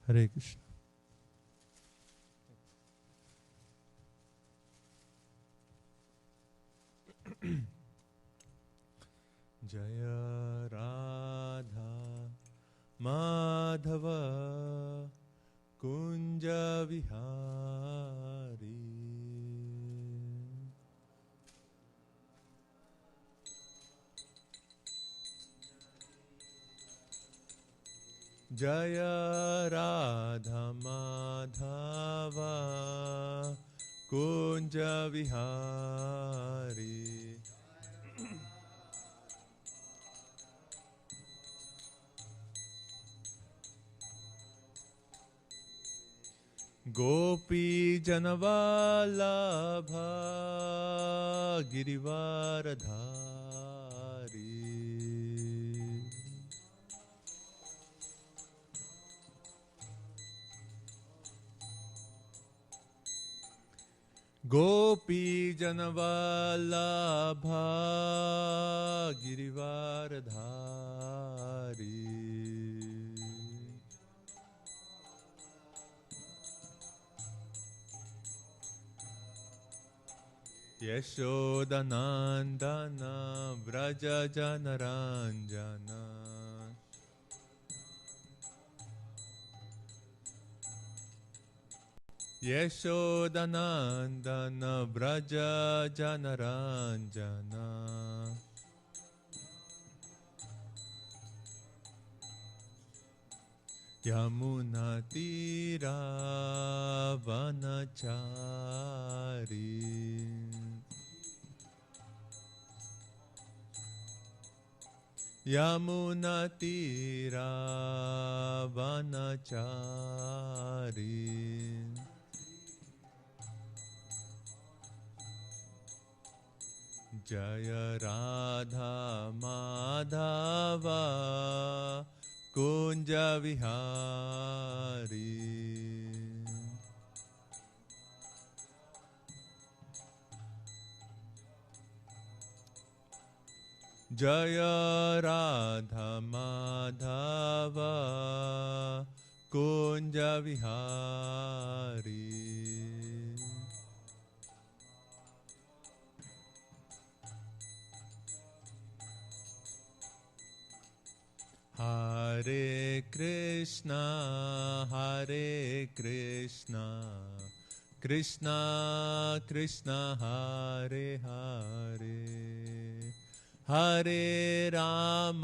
हरे कृष्ण। जय राधा माधव कुंज विहारी। जय राधा माधव कुंज विहारी। गोपी जनवल्लभ गिरिवरधारी। गोपी जनवल्लभ गिरिवरधारी। यशोदनंदन व्रज जनरंजन। यशोदनंदन व्रज जनरंजन। यमुना तीरा वनचारी। यमुना तीरा वनचारी। जय राधा माधव कुंज विहारी। जय राधा माधव कुंज विहारी। हरे कृष्णा कृष्णा कृष्णा हरे हरे, हरे राम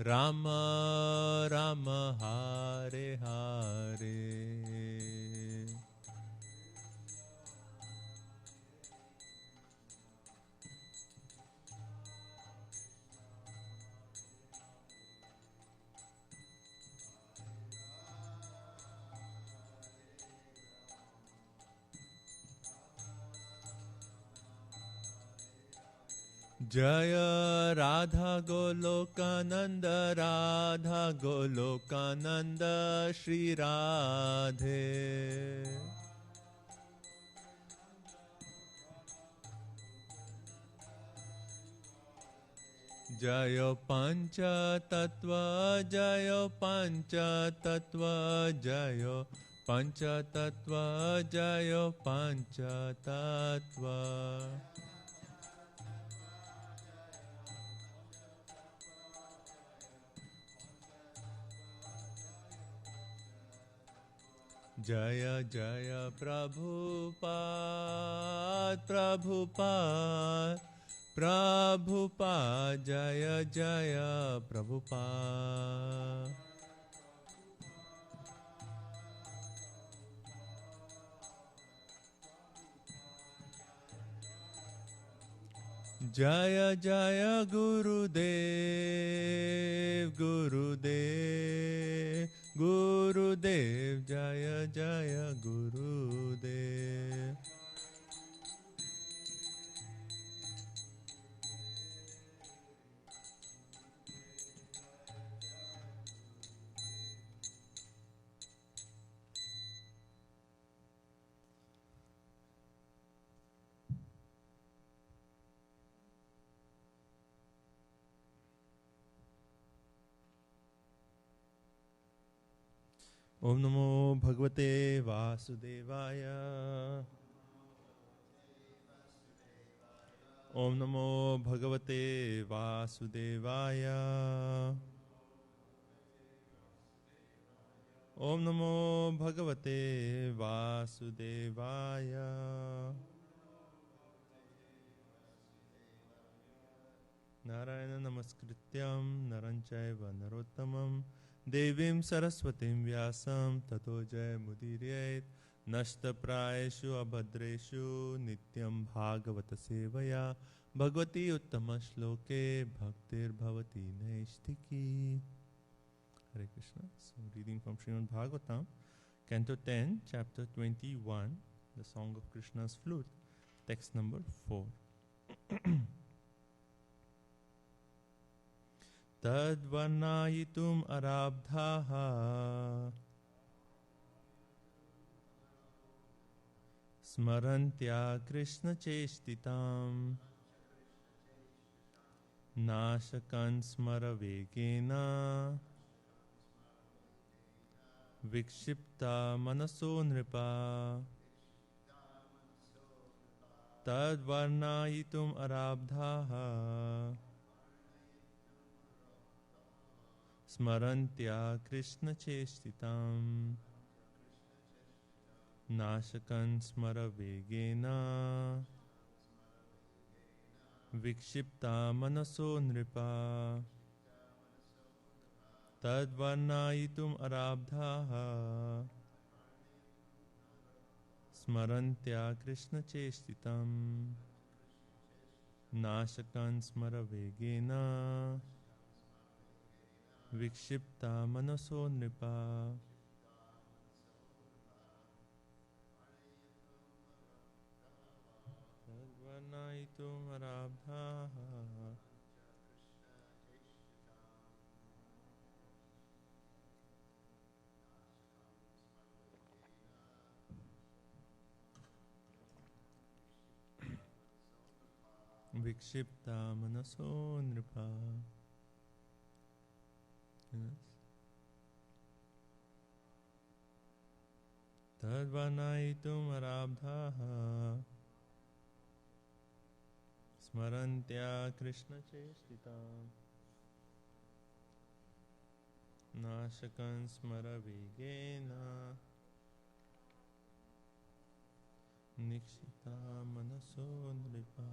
राम राम हरे हरे। जय राधा गोलोकानंद राधा गोलोकानंद श्री राधे। जय पंच तत्व जय पंच तत्व जय पंच तत्व जय पंच तत्व। जय जय प्रभुपाद प्रभुपाद प्रभुपाद जय जय प्रभुपाद। जय जय गुरुदेव गुरुदेव गुरुदेव जय जय गुरुदेव। Om Namo Bhagavate Vasudevaya. Om Namo Bhagavate Vasudevaya. Om Namo Bhagavate Vasudevaya. Narayana Namaskrityam Naranchaiva Narottamam Devim Saraswatim Vyasam Tato Jai Mudirayet Nashta Prayeshu Abhadreshu Nityam Bhagavata Sevaya Bhagavati Uttama Shloke Bhaktir Bhavati Naishtiki. Hare Krishna. So reading from Srimad Bhagavatam, Canto 10, Chapter 21, the Song of Krishna's Flute, text number 4. Tadvarnayitum arabdhaha smarantya Krishna chestitam nashakan smara vegena vikshipta manaso nripa. Tadvarnayitum arabdhaha smarantya Krishna chestitam nashakan smara vegena vikshipta manaso nripa. Tadvarnayitum arabdhaha smarantya Krishna chestitam nashakan smara vegena vikshipta manaso nripa. Tadvarnayitum arabdhaha vikshipta manaso nripa. Yes. Tadvarnayitum arabdhaha smarantya Krishna chestitam nashakan smara vegena nikshita manaso nripa.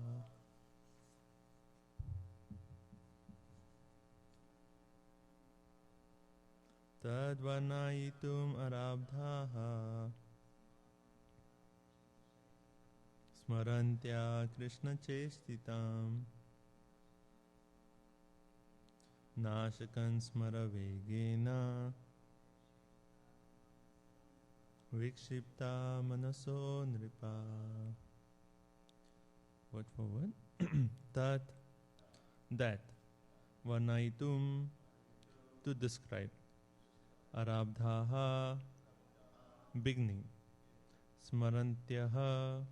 Tadvarnayitum arabdhaha smarantya Krishna chestitam nashakan smara vegena vikshipta manaso nripa. Word for word. Tat, that. Varnayitum, to describe. Arabdhaha, beginning. Smarantyaha,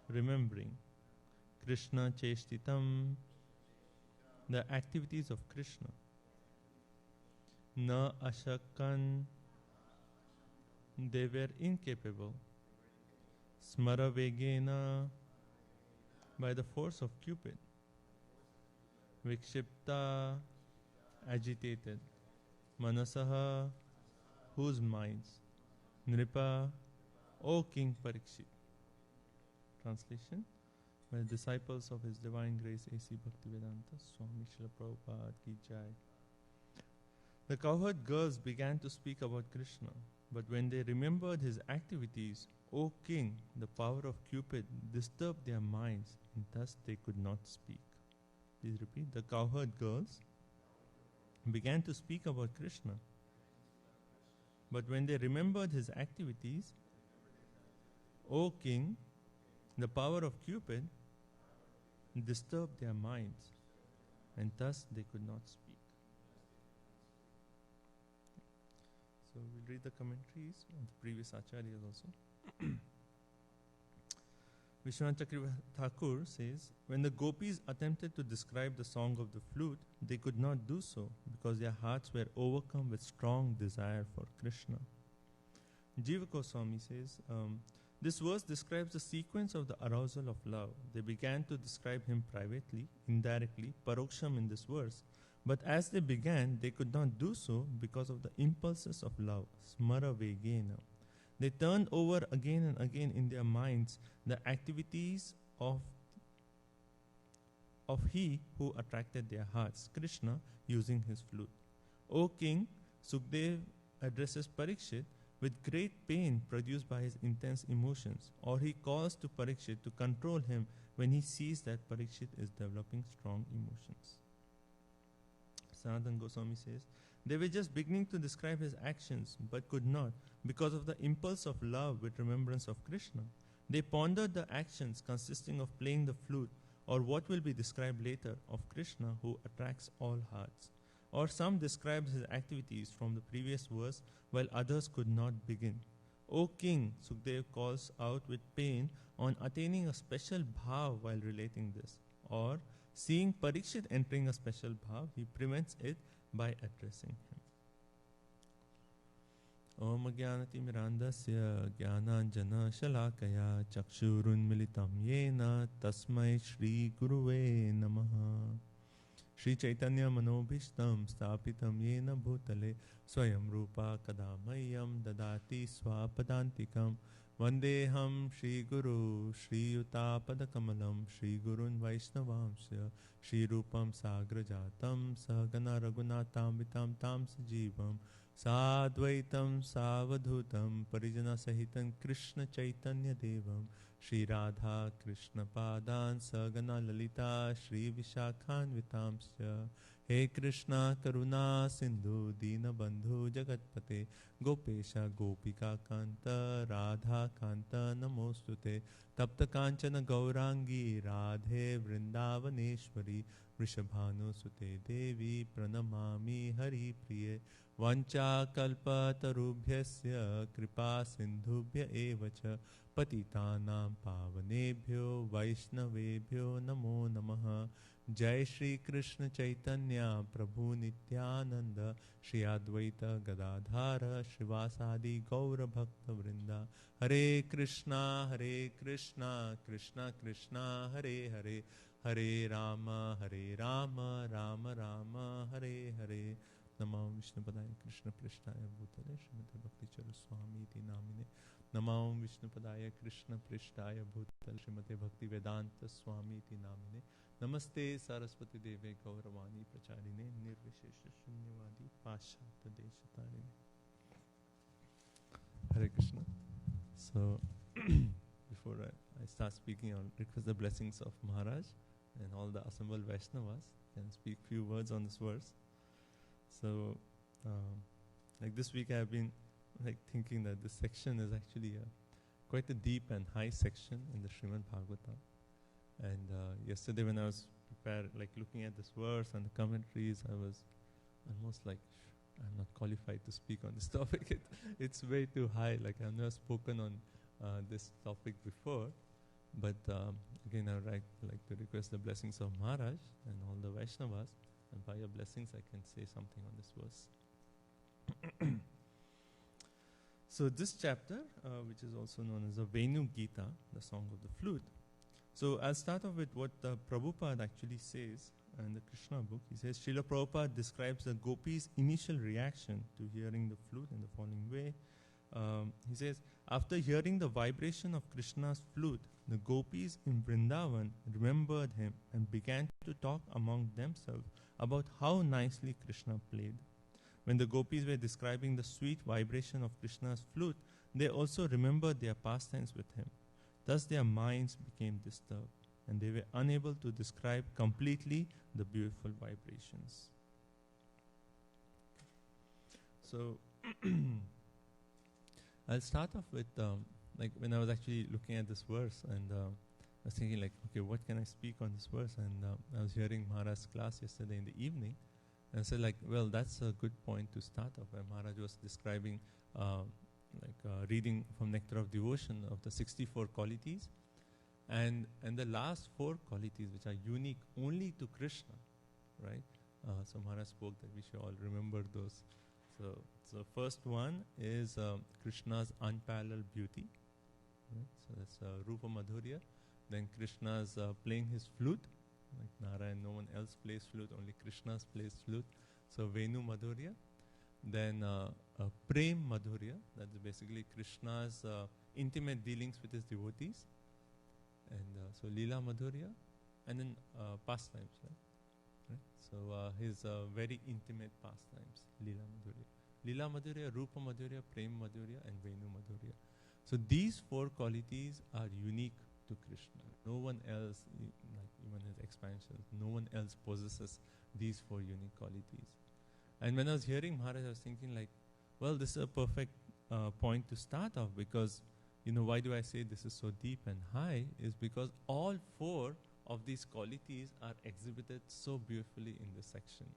remembering. Krishna chestitam, the activities of Krishna. Na ashakan, they were incapable. Smara vegena, by the force of Cupid. Vikshipta, agitated. Manasaha, whose minds. Nripa, O King Parikshit. Translation by the disciples of His Divine Grace A.C. Bhaktivedanta Swami Srila Prabhupada Ki Jai. The cowherd girls began to speak about Krishna, but when they remembered his activities, O King, the power of Cupid disturbed their minds, and thus they could not speak. Please repeat. The cowherd girls began to speak about Krishna, but when they remembered his activities, O King, the power of Cupid disturbed their minds, and thus they could not speak. So we'll read the commentaries of the previous acharyas also. Vishwanath Chakravarti Thakur says, when the gopis attempted to describe the song of the flute, they could not do so because their hearts were overcome with strong desire for Krishna. Jiva Goswami says, this verse describes the sequence of the arousal of love. They began to describe him privately, indirectly, paroksham in this verse. But as they began, they could not do so because of the impulses of love, smara vegena. They turned over again and again in their minds the activities of he who attracted their hearts, Krishna, using his flute. O king, Sukdev addresses Parikshit with great pain produced by his intense emotions, or he calls to Parikshit to control him when he sees that Parikshit is developing strong emotions. Sanatana Goswami says, they were just beginning to describe his actions, but could not, because of the impulse of love with remembrance of Krishna. They pondered the actions consisting of playing the flute, or what will be described later, of Krishna who attracts all hearts. Or some described his activities from the previous verse, while others could not begin. O king, Sukdev calls out with pain on attaining a special bhav while relating this. Or, seeing Parikshit entering a special bhav, he prevents it by addressing him. Om Jnanatimmirandasya Jnananjana Shalakaya Chakshurunmilitam Yena Tasmai Shri Guruve Namaha. Shri Chaitanya Manobhishtam Stapitam Yena Bhutale Swayam Rupa Kadamayam Dadati Swapadantikam Vandeham Shri Guru Shri Yuta Padakamalam Shri Gurun Vaishnavamsya Shri Rupam Sagrajatam Sahagana Raghunatam Vitam Tam Sajivam Sadvaitam Savadhutam Parijana Sahitam Krishna Chaitanya Devam Shri Radha Krishna Padan Sagana Lalita Shri Vishakhan Vitamsya He Krishna Karuna Sindhu Dina Bandhu Jagatpate Gopesha Gopika Kanta Radha Kanta Namostute Tapta Kanchana Gaurangi Radhe Vrindavaneshwari Vrishabhanu Sute Devi Pranamami Hari Priye Vancha Kalpa Tarubhyasya Kripa Sindhubhya Evacha Patitanam Pavanebhyo Vaishnavebhyo Namo Namaha Jai Shri Krishna Chaitanya Prabhu Nityananda Shri Advaita Gadadhara Shivasadi Gaura Bhakta Vrinda Hare Krishna Krishna Krishna Hare Hare Hare Rama Rama Rama Hare Hare Namam Vishnupadaya Krishna Prishtaya Bhutale Srimate Bhakti Swami Iti Namine Namam Vishnupadaya Krishna Prishtaya Bhutale Srimate Bhakti Vedanta Swami Iti Namine Namaste Saraswati Deve Gauravani Pracharine Nirvishesha Shunyavadi Pashata Deshatarine. Hare Krishna. So, before I start speaking, I'll request the blessings of Maharaj and all the assembled Vaishnavas and speak few words on this verse. So, like this week I have been thinking that this section is actually quite a deep and high section in the Srimad Bhagavatam. And yesterday when I was prepared, looking at this verse and the commentaries, I was almost I'm not qualified to speak on this topic. It's way too high. I've never spoken on this topic before. But again, I would like to request the blessings of Maharaj and all the Vaishnavas. And by your blessings, I can say something on this verse. So this chapter, which is also known as the Venu Gita, the song of the flute. So I'll start off with what Prabhupada actually says in the Krishna book. He says, Srila Prabhupada describes the gopis' initial reaction to hearing the flute in the following way. He says, after hearing the vibration of Krishna's flute, the gopis in Vrindavan remembered him and began to talk among themselves about how nicely Krishna played. When the gopis were describing the sweet vibration of Krishna's flute, they also remembered their pastimes with him. Thus their minds became disturbed, and they were unable to describe completely the beautiful vibrations. So, I'll start off with, when I was actually looking at this verse, and I was thinking okay, what can I speak on this verse? And I was hearing Maharaj's class yesterday in the evening, and I said well, that's a good point to start off, where Maharaj was describing reading from Nectar of Devotion of the 64 qualities, and the last 4 qualities which are unique only to Krishna, right? So Maharaj spoke that we should all remember those So first one is Krishna's unparalleled beauty. Right? So that's Rupa Madhurya. Then Krishna's playing his flute. Like Narayan, no one else plays flute, only Krishna's plays flute. So Venu Madhurya. Then Prem Madhurya, that's basically Krishna's intimate dealings with his devotees. And so Leela Madhurya. And then pastimes, right? So his very intimate pastimes, Leela Madhurya. Leela Madhurya, Rupa Madhurya, Prem Madhurya, and Venu Madhurya. So these four qualities are unique to Krishna. No one else, like even his expansions, no one else possesses these four unique qualities. And when I was hearing Maharaj, I was thinking like, well, this is a perfect point to start off, because, why do I say this is so deep and high is because all four of these qualities are exhibited so beautifully in this section.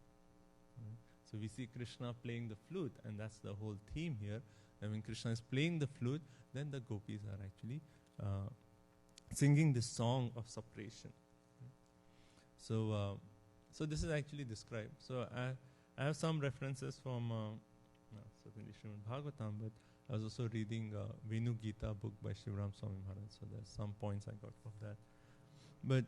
Right? So we see Krishna playing the flute, and that's the whole theme here. And when Krishna is playing the flute, then the gopis are actually singing this song of separation. Right? So this is actually described. So I have some references from certainly Srimad Bhagavatam, but I was also reading Venu Gita book by Shivram Swami Maharaj. So there's some points I got from that. But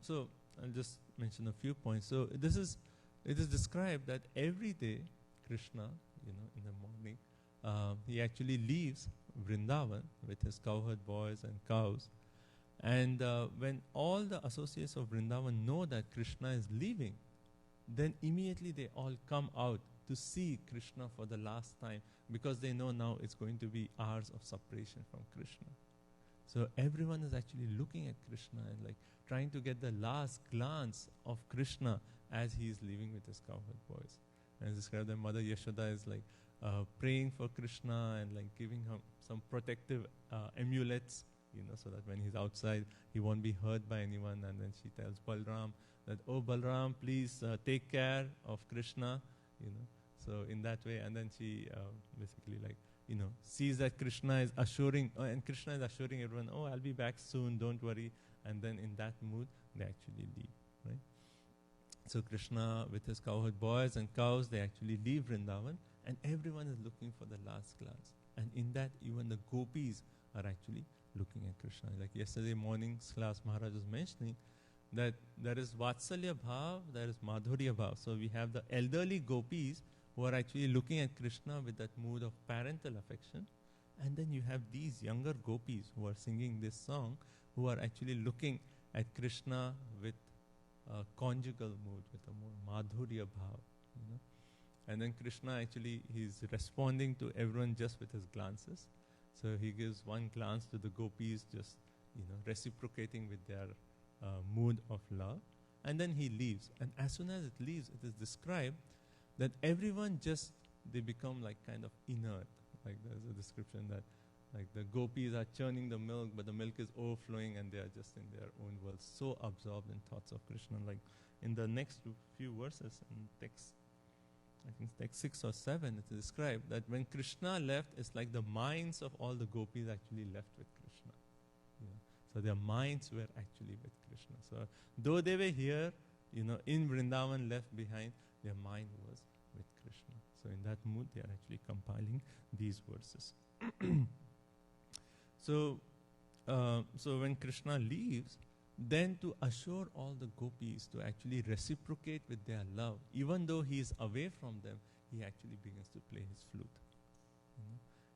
so I'll just mention a few points. So it is described that every day Krishna, in the morning, he actually leaves Vrindavan with his cowherd boys and cows. And when all the associates of Vrindavan know that Krishna is leaving, then immediately they all come out to see Krishna for the last time, because they know now it's going to be hours of separation from Krishna. So everyone is actually looking at Krishna and like trying to get the last glance of Krishna as he is leaving with his cowherd boys. And it's described that Mother Yashoda is like praying for Krishna and like giving him some protective amulets, so that when he's outside, he won't be hurt by anyone. And then she tells Balram that, oh Balram, please take care of Krishna, So in that way, and then she basically like, sees that Krishna is assuring, and Krishna is assuring everyone, oh, I'll be back soon, don't worry. And then in that mood, they actually leave, right? So Krishna with his cowherd boys and cows, they actually leave Vrindavan, and everyone is looking for the last glance. And in that, even the gopis are actually looking at Krishna. Like yesterday morning's class, Maharaj was mentioning that there is Vatsalya Bhav, there is Madhurya Bhav. So we have the elderly gopis who are actually looking at Krishna with that mood of parental affection. And then you have these younger gopis who are singing this song, who are actually looking at Krishna with a conjugal mood, with a more Madhurya Bhav. And then Krishna actually, he's responding to everyone just with his glances. So he gives one glance to the gopis, just, reciprocating with their mood of love. And then he leaves. And as soon as it leaves, it is described that everyone just, they become like kind of inert. Like there's a description that like the gopis are churning the milk, but the milk is overflowing and they are just in their own world, so absorbed in thoughts of Krishna. Like in the next few verses in text, I think text 6 or 7, it is described that when Krishna left, it's like the minds of all the gopis actually left with Krishna. So their minds were actually with Krishna. So though they were here, in Vrindavan left behind, their mind was with Krishna. So in that mood, they are actually compiling these verses. So when Krishna leaves, then to assure all the gopis to actually reciprocate with their love, even though he is away from them, he actually begins to play his flute.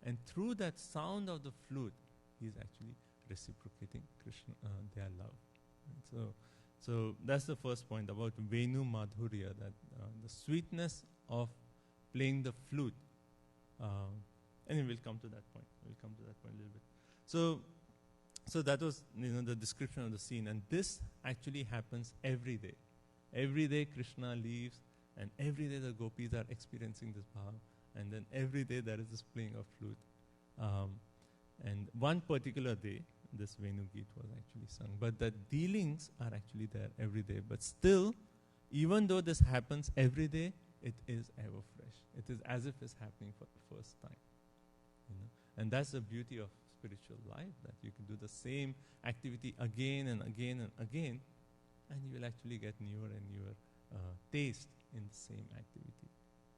And through that sound of the flute, he is actually reciprocating Krishna their love. Right? So that's the first point about Venu Madhurya, that the sweetness of playing the flute. And we'll come to that point. We'll come to that point a little bit. So that was the description of the scene, and this actually happens every day. Every day Krishna leaves, and every day the gopis are experiencing this bhav, and then every day there is this playing of flute. And one particular day, this Venu Geet was actually sung. But the dealings are actually there every day. But still, even though this happens every day, it is ever fresh. It is as if it's happening for the first time. And that's the beauty of spiritual life, that you can do the same activity again and again and again, and you will actually get newer and newer taste in the same activity.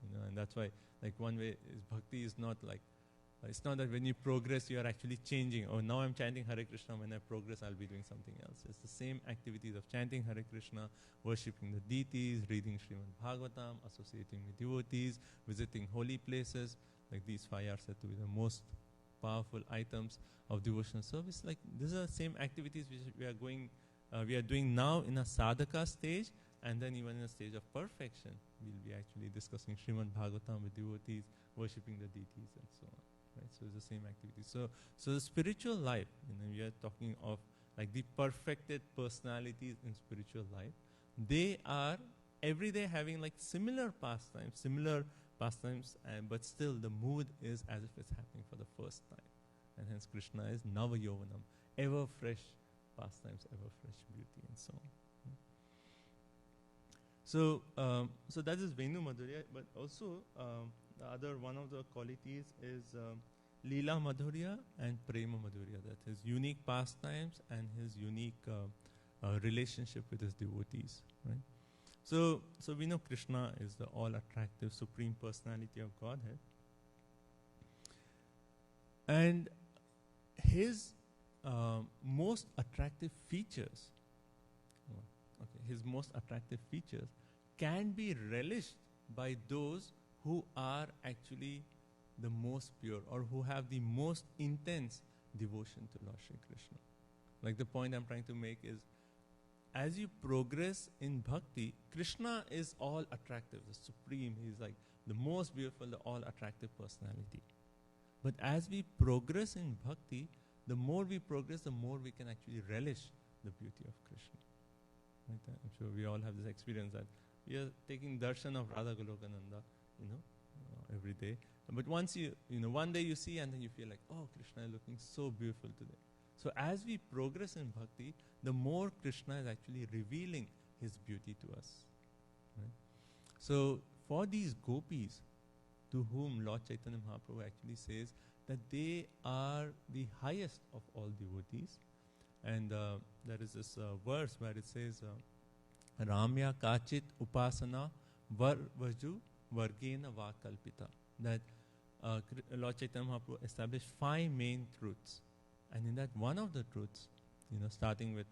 And that's why, like, one way is bhakti is not like, it's not that when you progress you are actually changing. Oh, now I'm chanting Hare Krishna. When I progress, I'll be doing something else. It's the same activities of chanting Hare Krishna, worshipping the deities, reading Srimad Bhagavatam, associating with devotees, visiting holy places. Like, these 5 are said to be the most powerful items of devotional service. Like, these are the same activities which we are doing now in a sadhaka stage, and then even in a stage of perfection, we'll be actually discussing Srimad Bhagavatam with devotees, worshipping the deities, and so on. Right? So it's the same activity. So the spiritual life, we are talking of like the perfected personalities in spiritual life. They are every day having like similar pastimes, but still the mood is as if it's happening for the first time. And hence Krishna is Nava Yovanam, ever fresh pastimes, ever fresh beauty, and so on. So that is Venu Madhurya, but also the other one of the qualities is Leela Madhurya and Prema Madhurya, that his unique pastimes and his unique relationship with his devotees. Right? So we know Krishna is the all-attractive Supreme Personality of Godhead. And his most attractive features, can be relished by those who are actually the most pure or who have the most intense devotion to Lord Shri Krishna. Like, the point I'm trying to make is, as you progress in bhakti, Krishna is all attractive, the supreme. He's like the most beautiful, the all attractive personality. But as we progress in bhakti, the more we progress, the more we can actually relish the beauty of Krishna. Right? I'm sure we all have this experience that we are taking darshan of Radha Golokananda, every day. But once one day you see, and then you feel like, oh, Krishna is looking so beautiful today. So as we progress in bhakti, the more Krishna is actually revealing his beauty to us. Right? So for these gopis, to whom Lord Chaitanya Mahaprabhu actually says that they are the highest of all devotees, and there is this verse where it says, Ramya Kachit Upasana Vaju Vargena Va Kalpita, that Lord Chaitanya Mahaprabhu established 5 main truths. And in that, one of the truths, starting with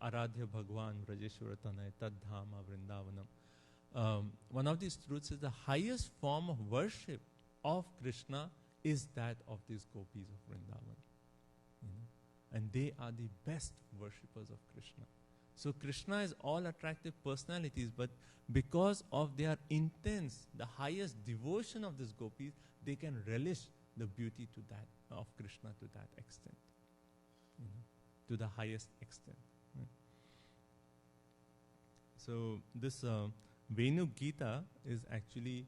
Aradhya Bhagwan, Vrajeshwara Tanay, Tadhama, Vrindavanam. One of these truths is the highest form of worship of Krishna is that of these gopis of Vrindavan. And they are the best worshippers of Krishna. So Krishna is all attractive personalities, but because of their intense, the highest devotion of these gopis, they can relish the beauty to that of Krishna to that extent. To the highest extent. Right? So this Venu Gita is actually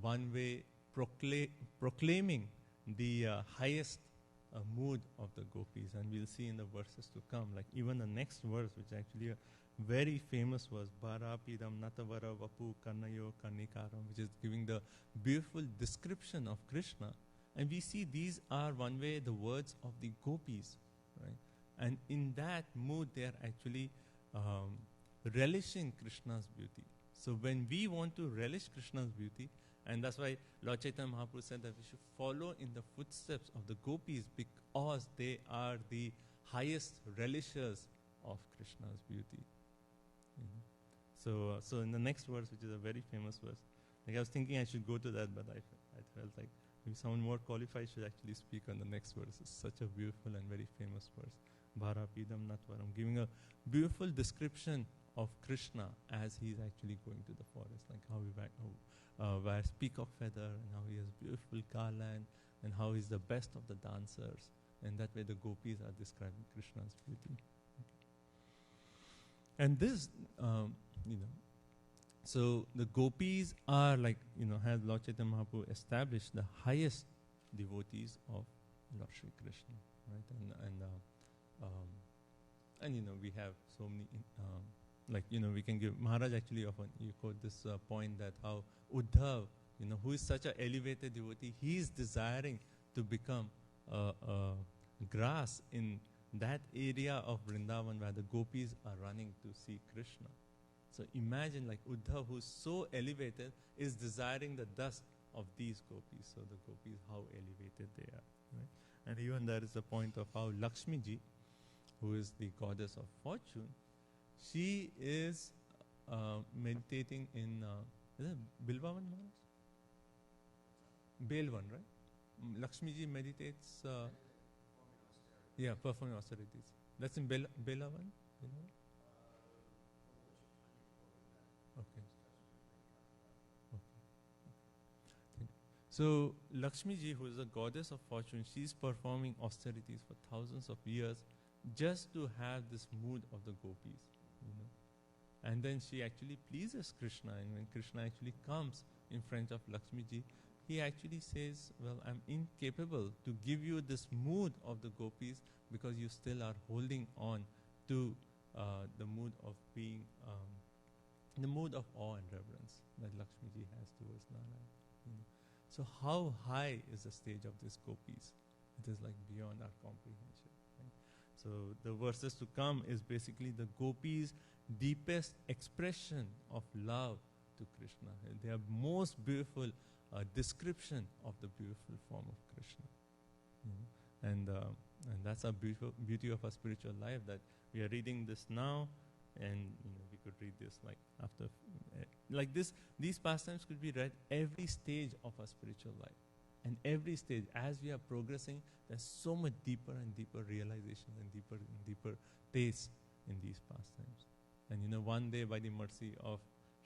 one way proclaiming the highest mood of the gopis, and we'll see in the verses to come. Like, even the next verse, which is actually a very famous verse, Bharapidam Natavara Vapu Karnayo Karnikaram, which is giving the beautiful description of Krishna. And we see these are one way the words of the gopis, right? And in that mood, they are actually relishing Krishna's beauty. So when we want to relish Krishna's beauty, and that's why Lord Chaitanya Mahaprabhu said that we should follow in the footsteps of the gopis, because they are the highest relishers of Krishna's beauty. So in the next verse, which is a very famous verse, like, I was thinking I should go to that, but I felt like maybe someone more qualified should actually speak on the next verse. It's such a beautiful and very famous verse. Bharapidam Natvaram, giving a beautiful description of Krishna as he's actually going to the forest, like how he wears peacock feather, and how he has beautiful garland, and how he's the best of the dancers. And that way the gopis are describing Krishna's beauty. And this, so the gopis are like, has Lord Chaitanya Mahaprabhu established the highest devotees of Lord Shri Krishna, right? And we have so many, we can give, Maharaj actually often, you quote this point that how Uddhav, who is such an elevated devotee, he is desiring to become grass in that area of Vrindavan where the gopis are running to see Krishna. So imagine like Uddhav, who's so elevated, is desiring the dust of these gopis. So the gopis, how elevated they are. Right? And even there is a point of how Lakshmi ji, who is the goddess of fortune, she is meditating in, is it Bilvavan Maharaj? Belvan, right? Lakshmi ji meditates, performing austerities. That's in Belavan? Okay. So Lakshmi ji, who is the goddess of fortune, she's performing austerities for thousands of years just to have this mood of the gopis, And then she actually pleases Krishna, and when Krishna actually comes in front of Lakshmi ji, he actually says, well, I'm incapable to give you this mood of the gopis because you still are holding on to the mood of being, the mood of awe and reverence that Lakshmi ji has towards Narayan. So how high is the stage of these gopis? It is like beyond our comprehension. Right? So the verses to come is basically the gopis' deepest expression of love to Krishna. They are most beautiful description of the beautiful form of Krishna. And that's a beauty of our spiritual life, that we are reading this now, and we could read this like after, like this. These pastimes could be read every stage of our spiritual life, and every stage as we are progressing, there's so much deeper and deeper realization and deeper taste in these pastimes. And one day, by the mercy of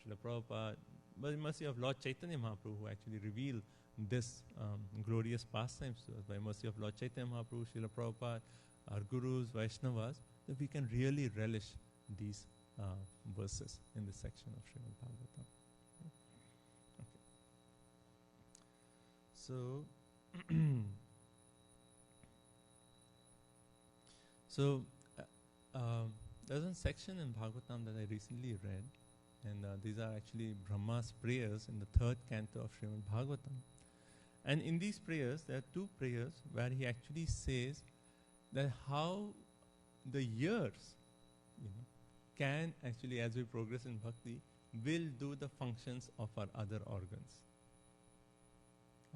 Srila Prabhupada, by the mercy of Lord Chaitanya Mahaprabhu, who actually revealed this glorious pastimes to us, by mercy of Lord Chaitanya Mahaprabhu, Srila Prabhupada, our gurus, Vaishnavas, that we can really relish these verses in this section of Srimad Bhagavatam. Okay. So, there's a section in Bhagavatam that I recently read, and these are actually Brahma's prayers in the 3rd canto of Srimad Bhagavatam. And in these prayers, there are 2 prayers where he actually says that how the years, can actually, as we progress in bhakti, will do the functions of our other organs,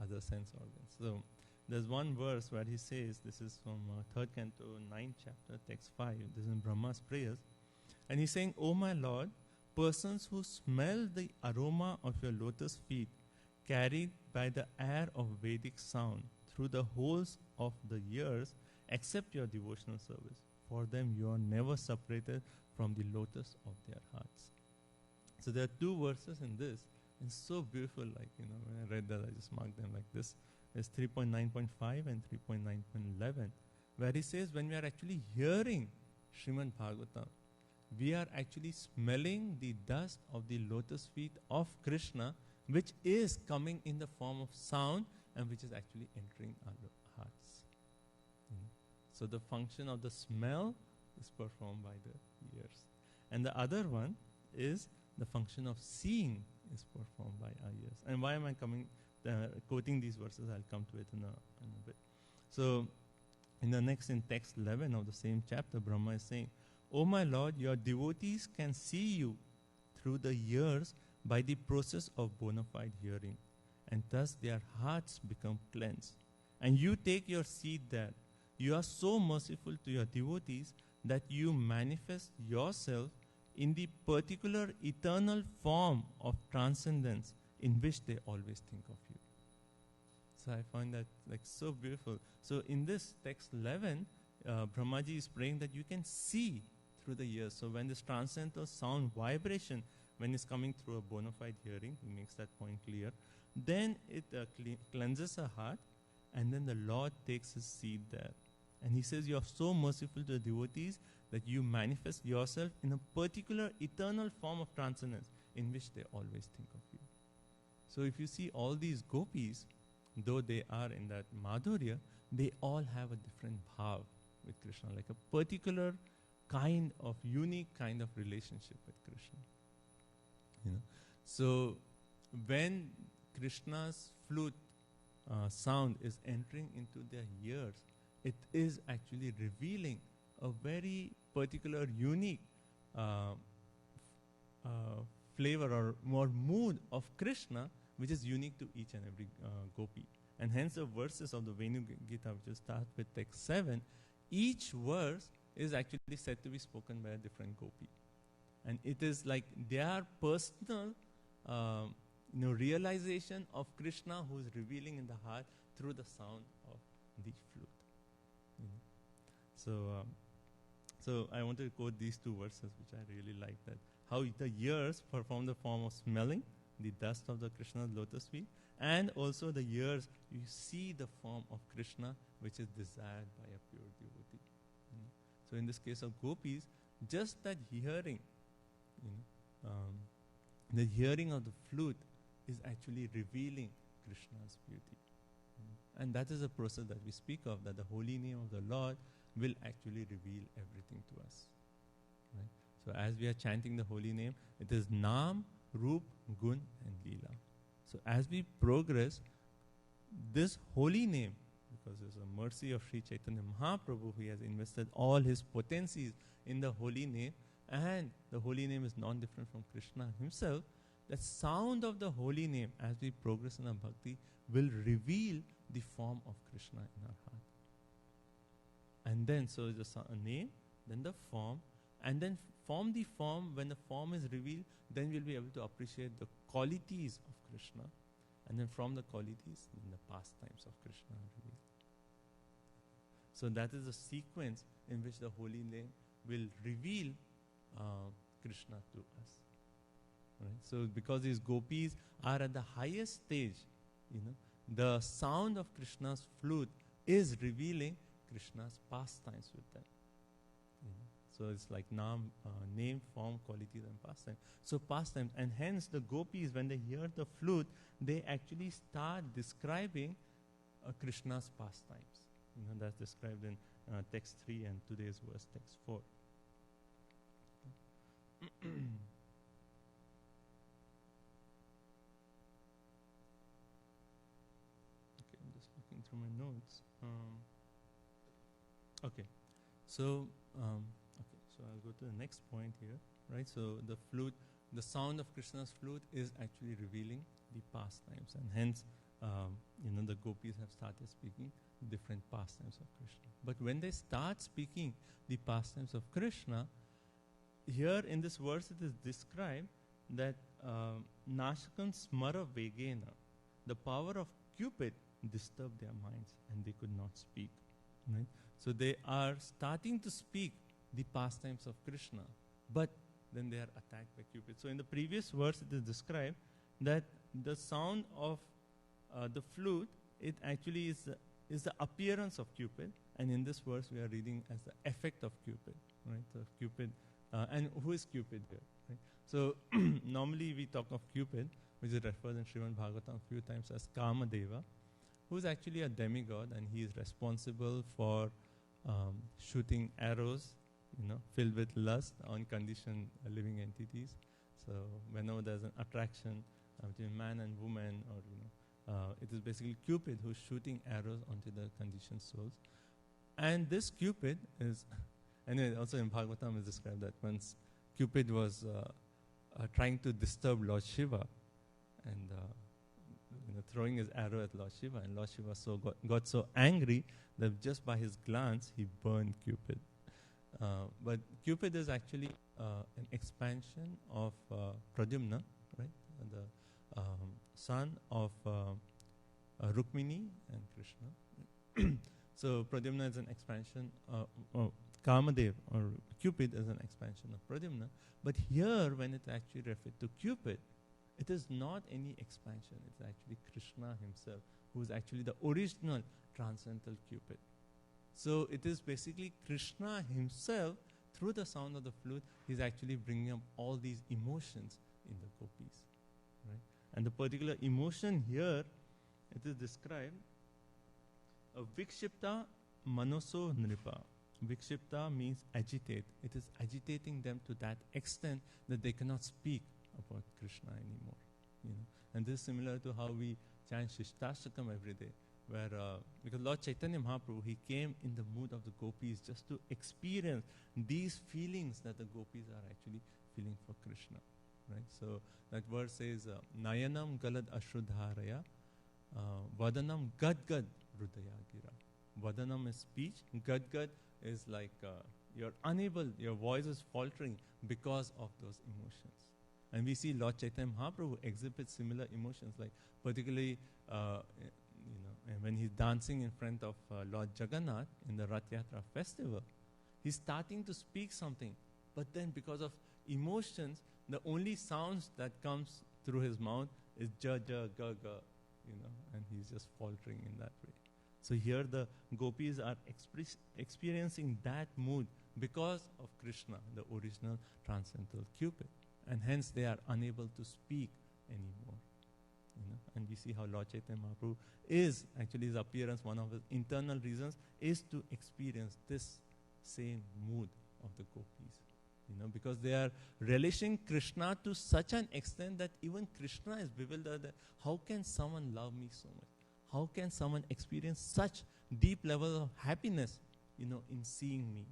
other sense organs. So there's one verse where he says, this is from 3rd canto, 9th chapter, text 5. This is in Brahma's prayers. And he's saying, "O my Lord, persons who smell the aroma of your lotus feet, carried by the air of Vedic sound through the holes of the years, accept your devotional service. For them you are never separated from the lotus of their hearts." So there are 2 verses in this, and so beautiful, like, when I read that, I just marked them like this. There's 3.9.5 and 3.9.11, where he says, when we are actually hearing Srimad Bhagavatam, we are actually smelling the dust of the lotus feet of Krishna, which is coming in the form of sound and which is actually entering our hearts. So the function of the smell is performed by the ears. And the other one is the function of seeing is performed by our ears. And why am I quoting these verses? I'll come to it in a bit. So in text 11 of the same chapter, Brahma is saying, "O my Lord, your devotees can see you through the ears by the process of bona fide hearing, and thus their hearts become cleansed. And you take your seat there. You are so merciful to your devotees that you manifest yourself in the particular eternal form of transcendence in which they always think of you." So I find that like so beautiful. So in this text 11, Brahmaji is praying that you can see through the ears. So when this transcendental sound vibration, when it's coming through a bona fide hearing, he makes that point clear, then it cleanses a heart, and then the Lord takes his seat there. And he says, you are so merciful to the devotees that you manifest yourself in a particular eternal form of transcendence in which they always think of you. So if you see all these gopis, though they are in that Madhurya, they all have a different bhav with Krishna, like a particular kind of, unique kind of relationship with Krishna. So when Krishna's flute sound is entering into their ears, it is actually revealing a very particular, unique flavor or more mood of Krishna, which is unique to each and every gopi. And hence the verses of the Venu Gita, which is start with text 7, each verse is actually said to be spoken by a different gopi. And it is like their personal realization of Krishna, who is revealing in the heart through the sound of the flute. So I wanted to quote these two verses, which I really like, that how the ears perform the form of smelling the dust of the Krishna's lotus feet, and also the ears, you see the form of Krishna, which is desired by a pure devotee. So in this case of gopis, just that hearing, the hearing of the flute is actually revealing Krishna's beauty. And that is a process that we speak of, that the holy name of the Lord will actually reveal everything to us. Right? So as we are chanting the holy name, it is Nam, Roop, Gun and Leela. So as we progress, this holy name, because it's a mercy of Sri Chaitanya Mahaprabhu, he has invested all his potencies in the holy name, and the holy name is non-different from Krishna himself. The sound of the holy name, as we progress in our bhakti, will reveal the form of Krishna in our heart. And then, so it's a name, then the form, and then from the form, when the form is revealed, then we'll be able to appreciate the qualities of Krishna. And then from the qualities, then the pastimes of Krishna are revealed. So that is the sequence in which the holy name will reveal Krishna to us. Right? So because these gopis are at the highest stage, the sound of Krishna's flute is revealing Krishna's pastimes with them. So it's like name, form, qualities and pastime. So pastimes, and hence the gopis, when they hear the flute, they actually start describing Krishna's pastimes. That's described in text 3 and today's verse, text 4. Okay, I'm just looking through my notes. So I'll go to the next point here, right? So the flute, the sound of Krishna's flute is actually revealing the pastimes, and hence, the gopis have started speaking different pastimes of Krishna. But when they start speaking the pastimes of Krishna, here in this verse it is described that Nashakam smara vegena, the power of Cupid disturbed their minds and they could not speak. Right? So they are starting to speak the pastimes of Krishna, but then they are attacked by Cupid. So in the previous verse it is described that the sound of the flute, it actually is the appearance of Cupid, and in this verse we are reading as the effect of Cupid. Right? So Cupid, and who is Cupid here? Right? So normally we talk of Cupid, which is referred in Srimad Bhagavatam a few times as Kamadeva, who is actually a demigod, and he is responsible for shooting arrows, filled with lust on conditioned living entities. So whenever there's an attraction between man and woman, or it is basically Cupid who's shooting arrows onto the conditioned souls. And this Cupid is, anyway, also in Bhagavatam is described that once Cupid was trying to disturb Lord Shiva, and throwing his arrow at Lord Shiva, and Lord Shiva got so angry that just by his glance he burned Cupid. But Cupid is actually an expansion of Pradyumna, right? The son of Rukmini and Krishna. So Pradyumna is an expansion, Kamadev or Cupid is an expansion of Pradyumna. But here, when it actually referred to Cupid, it is not any expansion. It's actually Krishna himself, who is actually the original transcendental Cupid. So it is basically Krishna himself, through the sound of the flute, is actually bringing up all these emotions in the gopis. Right? And the particular emotion here, it is described, Vikshipta manoso nripa. Vikshipta means agitate. It is agitating them to that extent that they cannot speak about Krishna anymore. And this is similar to how we chant Shishtastakam every day, where because Lord Chaitanya Mahaprabhu, he came in the mood of the gopis just to experience these feelings that the gopis are actually feeling for Krishna. right? So that verse says, Nayanam galad ashrudharaya, Vadanam gad gad hrudaya gira. Vadanam is speech, gad gad is like you're unable, your voice is faltering because of those emotions. And we see Lord Chaitanya Mahaprabhu exhibit similar emotions, like particularly when he's dancing in front of Lord Jagannath in the Rath Yatra festival, he's starting to speak something, but then because of emotions, the only sounds that comes through his mouth is ja, ja, ga, ga, and he's just faltering in that way. So here the gopis are experiencing that mood because of Krishna, the original transcendental Cupid. And hence they are unable to speak anymore. And we see how Lord Chaitanya Mahaprabhu is, actually his appearance, one of his internal reasons is to experience this same mood of the gopis. Because they are relishing Krishna to such an extent that even Krishna is bewildered that how can someone love me so much? How can someone experience such deep level of happiness, in seeing me?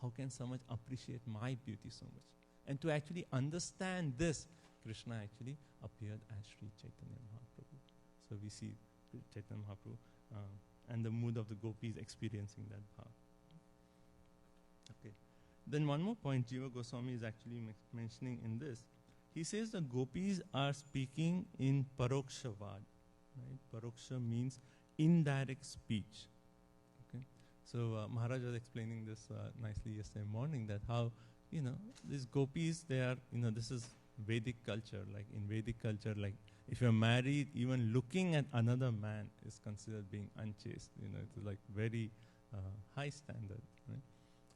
How can someone appreciate my beauty so much? And to actually understand this, Krishna actually appeared as Sri Chaitanya Mahaprabhu. So we see Chaitanya Mahaprabhu and the mood of the gopis experiencing that bhav. Okay. Then one more point Jiva Goswami is actually mentioning in this. He says the gopis are speaking in parokshavad. Right? Paroksha means indirect speech. Okay. So Maharaj was explaining this nicely yesterday morning, that how these gopis, they are, this is Vedic culture. Like in Vedic culture, like if you're married, even looking at another man is considered being unchaste. It's like very high standard. Right?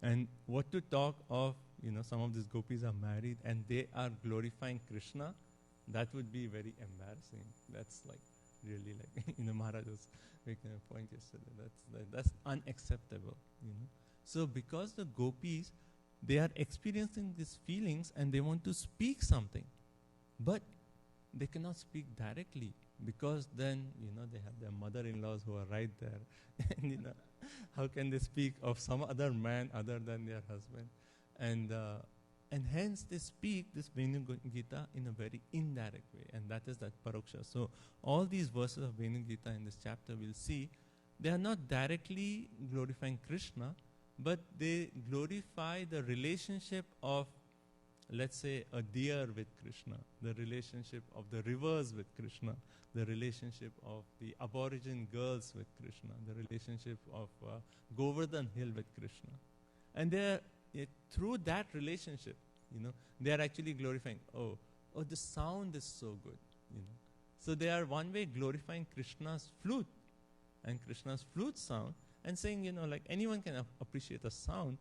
And what to talk of, some of these gopis are married and they are glorifying Krishna, that would be very embarrassing. That's like really like, Maharaj was making a point yesterday. That's unacceptable. So because the gopis, they are experiencing these feelings and they want to speak something, but they cannot speak directly because then, they have their mother-in-laws who are right there. And, how can they speak of some other man other than their husband? And hence they speak this Venu Gita in a very indirect way, and that is that paroksha. So all these verses of Venu Gita in this chapter we'll see, they are not directly glorifying Krishna, but they glorify the relationship of, let's say, a deer with Krishna, the relationship of the rivers with Krishna, the relationship of the aborigine girls with Krishna, the relationship of Govardhan Hill with Krishna. And through that relationship, they are actually glorifying, oh, the sound is so good. So they are one way glorifying Krishna's flute and Krishna's flute sound, and saying, like anyone can appreciate a sound,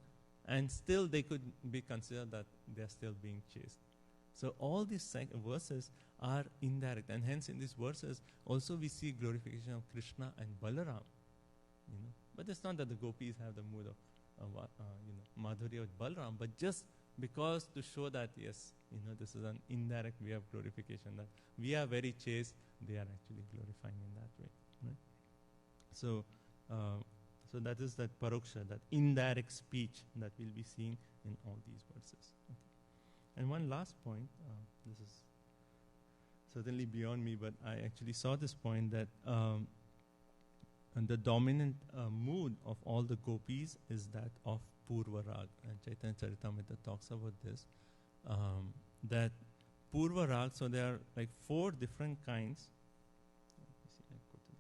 and still they could be considered that they are still being chaste. So all these verses are indirect, and hence in these verses also we see glorification of Krishna and Balaram. But it's not that the gopis have the mood of Madhurya with Balaram, but just because to show that yes, this is an indirect way of glorification, that we are very chaste, they are actually glorifying in that way. Right? So that is that paroksha, that indirect speech that we'll be seeing in all these verses. Okay. And one last point, this is certainly beyond me, but I actually saw this point that and the dominant mood of all the gopis is that of Purva Rag. And Chaitanya Charitamrita talks about this, that Purva Rag, so there are like 4 different kinds.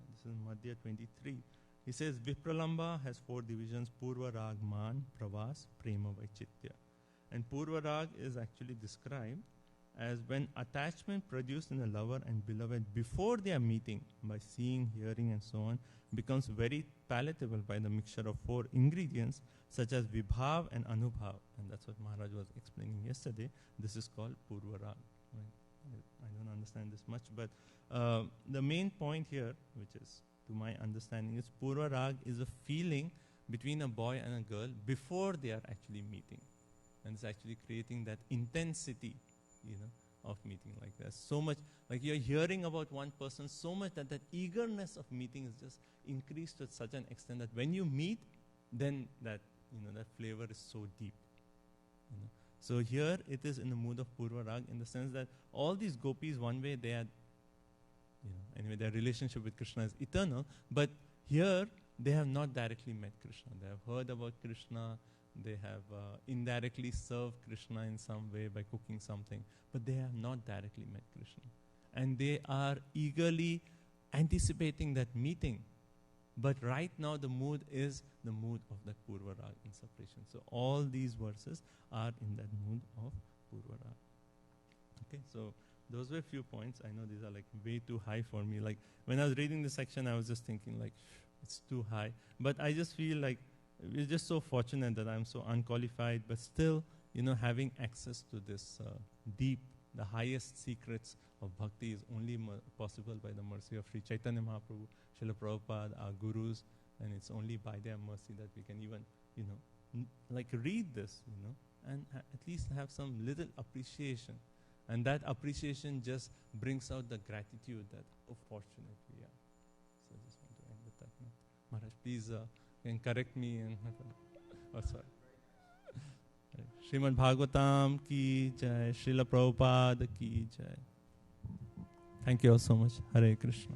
This is Madhya 23. He says Vipralamba has 4 divisions: Purva Rag, Man, Pravas, Prema, Vaichitya. And Purva Rag is actually described as when attachment produced in a lover and beloved before they are meeting by seeing, hearing and so on becomes very palatable by the mixture of 4 ingredients such as Vibhav and Anubhav. And that's what Maharaj was explaining yesterday. This is called Purva Rag. Right? I don't understand this much, but the main point here, which is to my understanding, is Purva Rag is a feeling between a boy and a girl before they are actually meeting. And it's actually creating that intensity, of meeting like that. So much, like you're hearing about one person so much that that eagerness of meeting is just increased to such an extent that when you meet, then that, that flavor is so deep. So here it is in the mood of Purva Rag, in the sense that all these gopis, one way they are, anyway, their relationship with Krishna is eternal, but here they have not directly met Krishna. They have heard about Krishna, they have indirectly served Krishna in some way by cooking something, but they have not directly met Krishna. And they are eagerly anticipating that meeting. But right now the mood is the mood of that Purva Rag in separation. So all these verses are in that mood of Purva Rag. Okay, so those were a few points. I know these are like way too high for me. Like when I was reading this section, I was just thinking like, it's too high. But I just feel like we're just so fortunate that I'm so unqualified, but still, having access to this deep, the highest secrets of bhakti is only possible by the mercy of Sri Chaitanya Mahaprabhu, Srila Prabhupada, our gurus, and it's only by their mercy that we can even, read this, and at least have some little appreciation. And that appreciation just brings out the gratitude that how fortunate we are. So I just want to end with that note. Maharaj, please can correct me. Sorry. Srimad Bhagavatam ki jai, Srila Prabhupada ki jai. Thank you all so much. Hare Krishna.